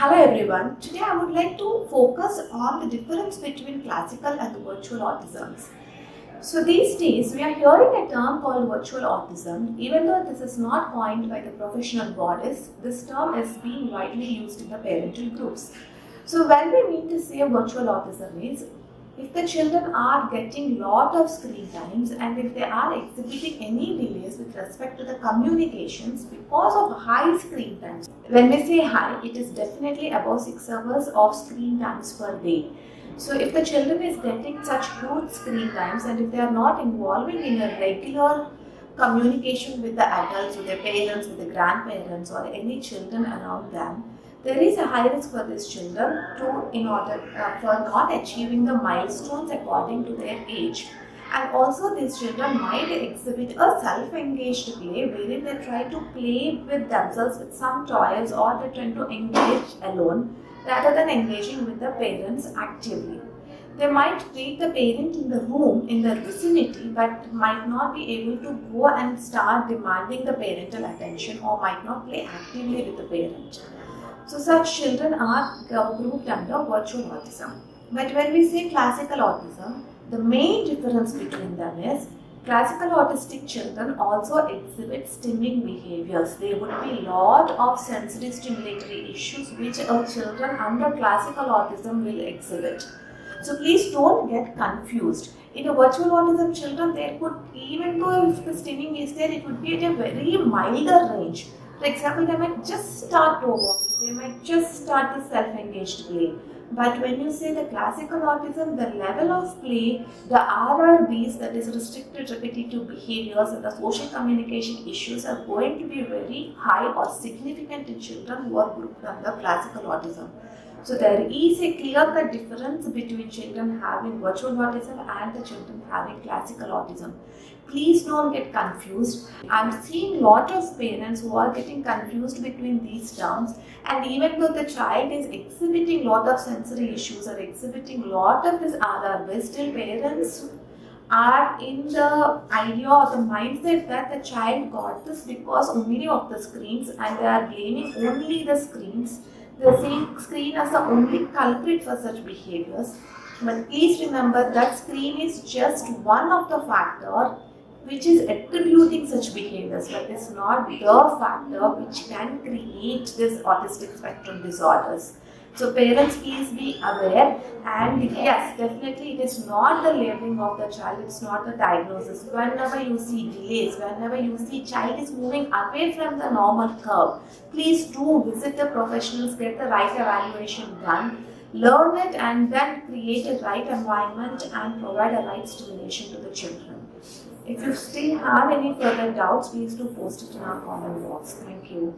Hello everyone, today I would like to focus on the difference between classical and virtual autisms. So these days we are hearing a term called virtual autism. Even though this is not coined by the professional bodies, this term is being widely used in the parental groups. So when we mean to say virtual autism is, if the children are getting lot of screen times and if they are exhibiting any delays with respect to the communications because of high screen times. When we say high, it is definitely above 6 hours of screen times per day. So if the children is getting such huge screen times and if they are not involving in a regular communication with the adults, with their parents, with the grandparents or any children around them, there is a high risk for these children for not achieving the milestones according to their age. And also these children might exhibit a self-engaged play wherein they try to play with themselves with some toys or they try to engage alone rather than engaging with the parents actively. They might treat the parent in the room, in the vicinity, but might not be able to go and start demanding the parental attention or might not play actively with the parent. So such children are grouped under virtual autism. But when we say classical autism, the main difference between them is classical autistic children also exhibit stimming behaviors. There would be a lot of sensory stimulatory issues which children under classical autism will exhibit. So please don't get confused. In a virtual autism children, there could, even though if the stimming is there, it would be at a very milder range. For example, they might just start toe walking, they might just start the self-engaged play. But when you say the classical autism, the level of play, the RRBs, that is restricted repetitive behaviors and the social communication issues are going to be very high or significant in children who are grouped under classical autism. So there is a clear-cut difference between children having virtual autism and the children having classical autism. Please don't get confused. I'm seeing a lot of parents who are getting confused between these terms, and even though the child is exhibiting a lot of sensory issues or exhibiting a lot of this RRB, still parents are in the idea or the mindset that the child got this because only of the screens and they are blaming only the screens. They're seeing screen as the only culprit for such behaviors. But please remember that screen is just one of the factors which is attributing such behaviors, but it's not the factor which can create this autistic spectrum disorders. So parents, please be aware, and yes, definitely it is not the labeling of the child, it's not the diagnosis. Whenever you see delays, whenever you see child is moving away from the normal curve, please do visit the professionals, get the right evaluation done, learn it and then create a right environment and provide a right stimulation to the children. If you still have any further doubts, please do post it in our comment box. Thank you.